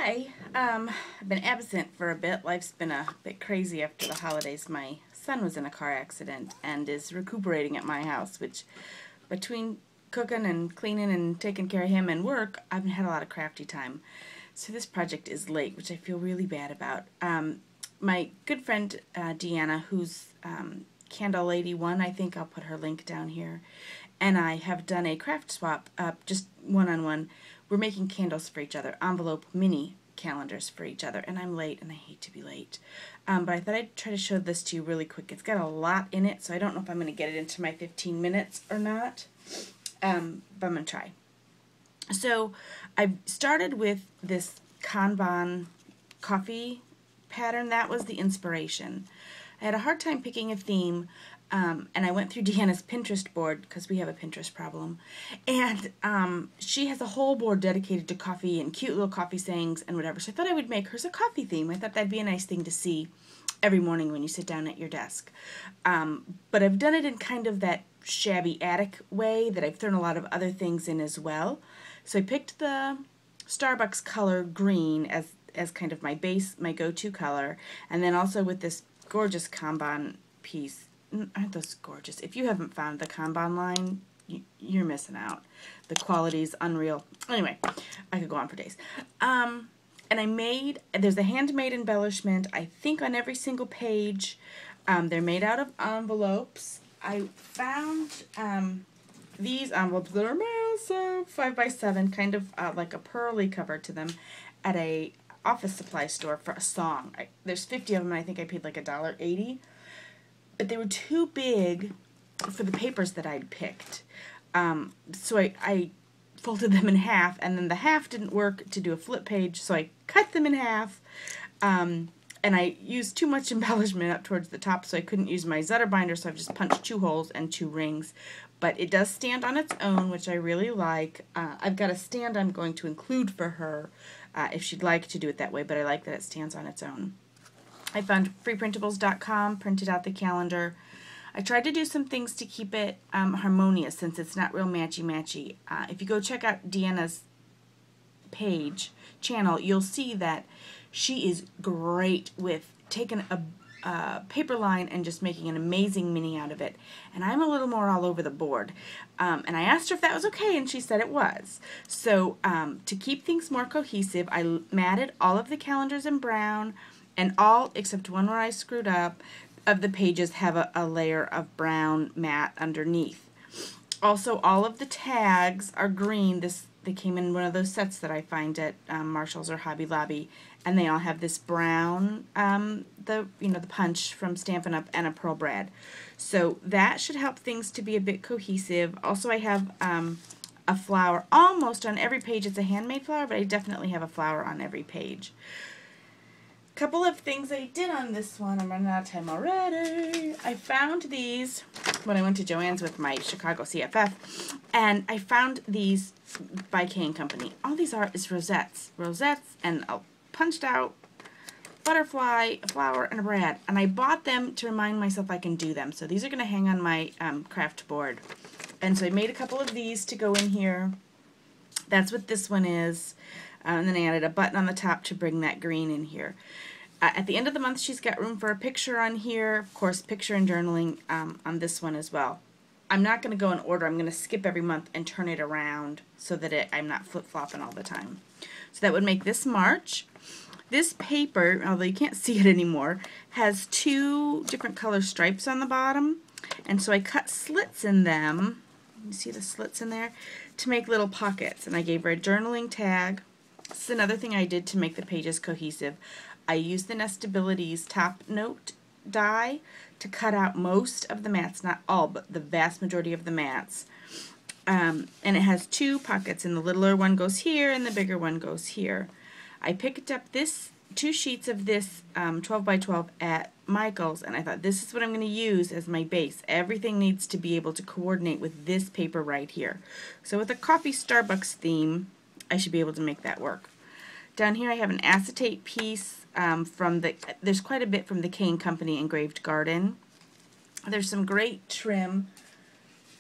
Hi. I've been absent for a bit. Life's been a bit crazy after the holidays. My son was in a car accident and is recuperating at my house, which between cooking and cleaning and taking care of him and work, I haven't had a lot of crafty time. So this project is late, which I feel really bad about. My good friend Deanna, who's Candle Lady 1, I think I'll put her link down here, and I have done a craft swap, just one-on-one. We're making candles for each other, envelope mini calendars for each other, and I'm late, and I hate to be late. But I thought I'd try to show this to you really quick. It's got a lot in it, so I don't know if I'm going to get it into my 15 minutes or not, but I'm going to try. So I started with this Kanban coffee pattern. That was the inspiration. I had a hard time picking a theme, and I went through Deanna's Pinterest board, because we have a Pinterest problem, and she has a whole board dedicated to coffee and cute little coffee sayings and whatever, so I thought I would make hers a coffee theme. I thought that'd be a nice thing to see every morning when you sit down at your desk. But I've done it in kind of that shabby attic way that I've thrown a lot of other things in as well. So I picked the Starbucks color green as kind of my base, my go-to color, and then also with this gorgeous Kanban piece. Aren't those gorgeous? If you haven't found the Kanban line, you're missing out. The quality's unreal. Anyway, I could go on for days. And there's a handmade embellishment, I think, on every single page. They're made out of envelopes. I found these envelopes that are massive, 5x7, kind of like a pearly cover to them, at a office supply store for a song. There's 50 of them, and I think I paid like $1.80. But they were too big for the papers that I'd picked. So I folded them in half, and then the half didn't work to do a flip page, so I cut them in half. And I used too much embellishment up towards the top, so I couldn't use my Zutter binder, so I've just punched 2 holes and 2 rings. But it does stand on its own, which I really like. I've got a stand I'm going to include for her if she'd like to do it that way, but I like that it stands on its own. I found freeprintables.com, printed out the calendar. I tried to do some things to keep it harmonious, since it's not real matchy-matchy. If you go check out Deanna's channel, you'll see that she is great with taking a paper line and just making an amazing mini out of it. And I'm a little more all over the board. And I asked her if that was okay, and she said it was. So to keep things more cohesive, I matted all of the calendars in brown, and all, except one where I screwed up, of the pages have a layer of brown matte underneath. Also, all of the tags are green. They came in one of those sets that I find at Marshall's or Hobby Lobby, and they all have this brown, the punch from Stampin' Up! And a pearl brad. So that should help things to be a bit cohesive. Also, I have a flower almost on every page. It's a handmade flower, but I definitely have a flower on every page. Couple of things I did on this one. I'm running out of time already. I found these when I went to Joann's with my Chicago CFF, and I found these by K & Company. All these are is rosettes. Rosettes and a punched out butterfly, a flower, and a brad. And I bought them to remind myself I can do them. So these are going to hang on my craft board. And so I made a couple of these to go in here. That's what this one is. And then I added a button on the top to bring that green in here. At the end of the month, she's got room for a picture on here. Of course, picture and journaling on this one as well. I'm not going to go in order. I'm going to skip every month and turn it around so that I'm not flip-flopping all the time. So that would make this March. This paper, although you can't see it anymore, has 2 different color stripes on the bottom. And so I cut slits in them. You see the slits in there? To make little pockets. And I gave her a journaling tag. This is another thing I did to make the pages cohesive. I used the Nestability's Top Note die to cut out most of the mats, not all, but the vast majority of the mats. And it has 2 pockets, and the littler one goes here, and the bigger one goes here. I picked up 2 sheets of this 12 by 12 at Michael's, and I thought this is what I'm going to use as my base. Everything needs to be able to coordinate with this paper right here. So with a coffee Starbucks theme, I should be able to make that work. Down here I have an acetate piece there's quite a bit from the K & Company Engraved Garden. There's some great trim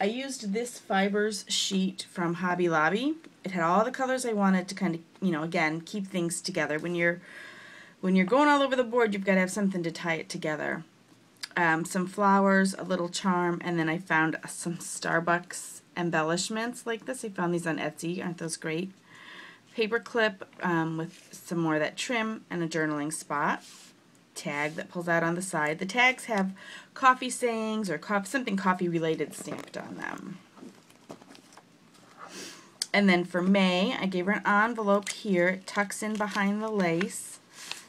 I used this fibers sheet from Hobby Lobby. It had all the colors I wanted to kind of, you know, again, keep things together. When you're going all over the board, you've got to have something to tie it together. Some flowers, a little charm, and then I found some Starbucks embellishments like this. I found these on Etsy. Aren't those great? Paper clip with some more of that trim and a journaling spot. Tag that pulls out on the side. The tags have coffee sayings or something coffee related stamped on them. And then for May, I gave her an envelope here. It tucks in behind the lace.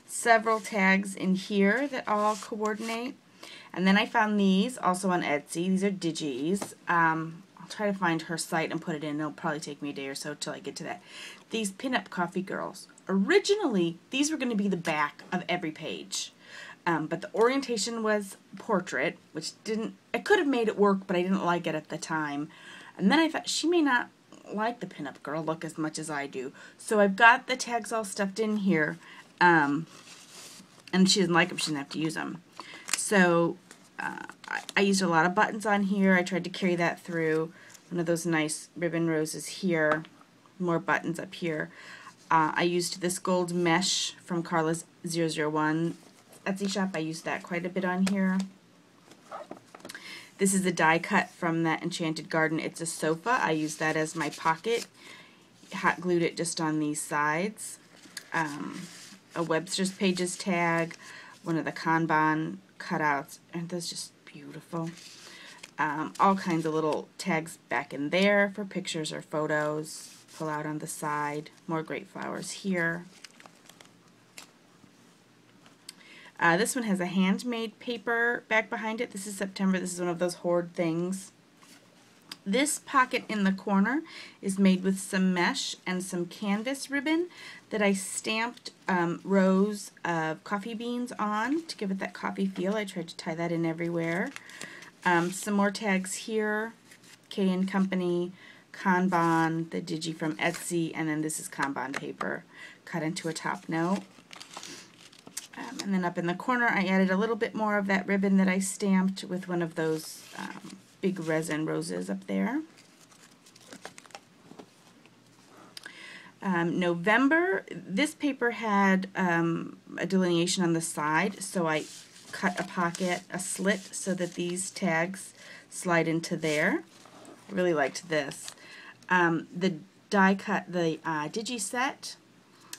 Several tags in here that all coordinate. And then I found these also on Etsy. These are Digis. I'll try to find her site and put it in. It'll probably take me a day or so till I get to that. These pinup coffee girls. Originally, these were going to be the back of every page. But the orientation was portrait, which I could have made it work, but I didn't like it at the time. And then I thought, she may not like the pinup girl look as much as I do. So I've got the tags all stuffed in here. And she doesn't like them, she doesn't have to use them. So I used a lot of buttons on here. I tried to carry that through. One of those nice ribbon roses here. More buttons up here. I used this gold mesh from Carla's 001 Etsy shop. I used that quite a bit on here. This is a die cut from that Enchanted Garden. It's a sofa. I used that as my pocket. Hot glued it just on these sides. A Webster's Pages tag. One of the Kanban cutouts. Aren't those just beautiful? All kinds of little tags back in there for pictures or photos. Pull out on the side. More great flowers here. This one has a handmade paper back behind it. This is September. This is one of those hoard things. This pocket in the corner is made with some mesh and some canvas ribbon that I stamped rows of coffee beans on to give it that coffee feel. I tried to tie that in everywhere. Some more tags here. K & Company, Kanban, the Digi from Etsy, and then this is Kanban paper cut into a top note. And then up in the corner I added a little bit more of that ribbon that I stamped with one of those big resin roses up there. November, this paper had a delineation on the side, so I cut a pocket, a slit, so that these tags slide into there. I really liked this. The die cut, the Digi set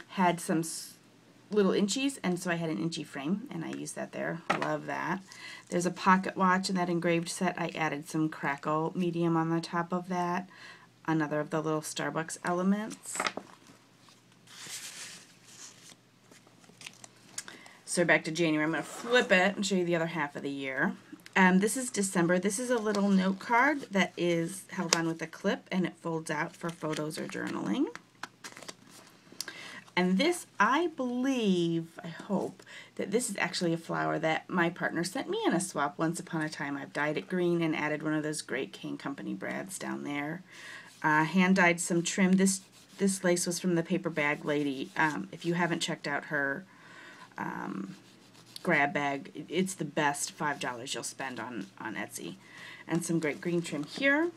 had some little inchies, and so I had an inchy frame, and I used that there. Love that. There's a pocket watch in that engraved set. I added some crackle medium on the top of that. Another of the little Starbucks elements. So back to January. I'm going to flip it and show you the other half of the year. This is December. This is a little note card that is held on with a clip, and it folds out for photos or journaling. And this, I believe, I hope, that this is actually a flower that my partner sent me in a swap once upon a time. I've dyed it green and added one of those great K & Company brads down there. Hand-dyed some trim. This lace was from the Paper Bag Lady. If you haven't checked out her grab bag, it's the best $5 you'll spend on Etsy. And some great green trim here.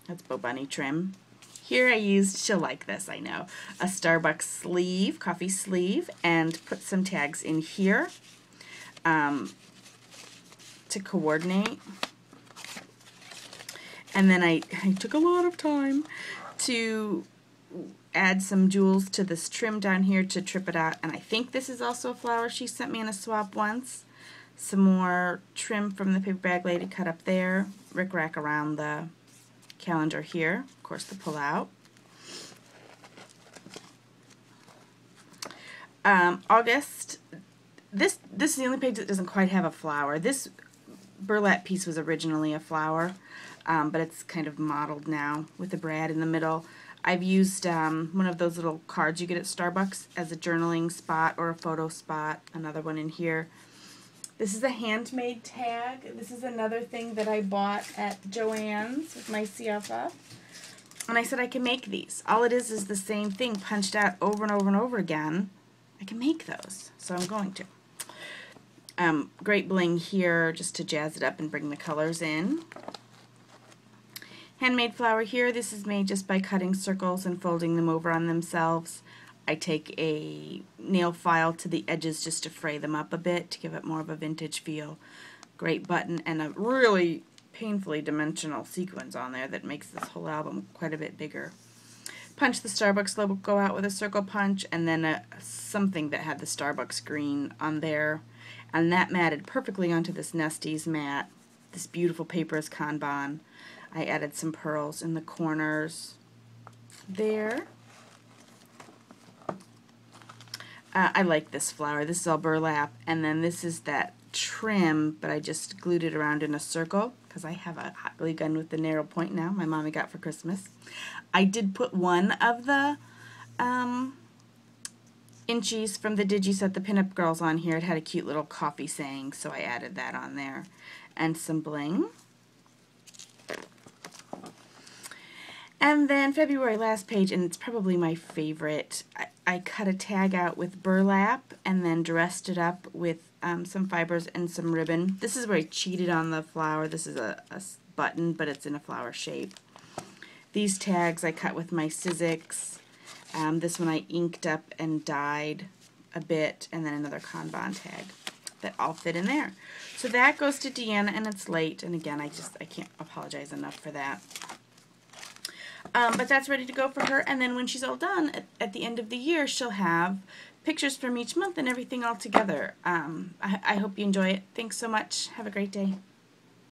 That's Bo Bunny trim. Here I used, she'll like this, I know, a Starbucks sleeve, coffee sleeve, and put some tags in here to coordinate. And then I took a lot of time to add some jewels to this trim down here to trip it out. And I think this is also a flower she sent me in a swap once. Some more trim from the Paper Bag Lady cut up there, rick-rack around the calendar here, of course the pull out. August, this is the only page that doesn't quite have a flower. This burlap piece was originally a flower, but it's kind of modeled now with the brad in the middle. I've used one of those little cards you get at Starbucks as a journaling spot or a photo spot, another one in here. This is a handmade tag. This is another thing that I bought at Joann's with my CFF. And I said I can make these. All it is the same thing punched out over and over and over again. I can make those, so I'm going to. Great bling here just to jazz it up and bring the colors in. Handmade flower here. This is made just by cutting circles and folding them over on themselves. I take a nail file to the edges just to fray them up a bit to give it more of a vintage feel. Great button and a really painfully dimensional sequins on there that makes this whole album quite a bit bigger. Punch the Starbucks logo out with a circle punch, and then something that had the Starbucks green on there, and that matted perfectly onto this Nesties mat. This beautiful paper is Kanban. I added some pearls in the corners there. I like this flower. This is all burlap, and then this is that trim, but I just glued it around in a circle because I have a hot glue gun with the narrow point now my mommy got for Christmas. I did put one of the inchies from the Digi Set the Pinup Girls on here. It had a cute little coffee saying, so I added that on there. And some bling. And then February, last page, and it's probably my favorite. I cut a tag out with burlap and then dressed it up with some fibers and some ribbon. This is where I cheated on the flower. This is a button, but it's in a flower shape. These tags I cut with my Sizzix. This one I inked up and dyed a bit, and then another Kanban tag that all fit in there. So that goes to Deanna, and it's late, and again, I can't apologize enough for that. But that's ready to go for her, and then when she's all done, at the end of the year, she'll have pictures from each month and everything all together. I hope you enjoy it. Thanks so much. Have a great day.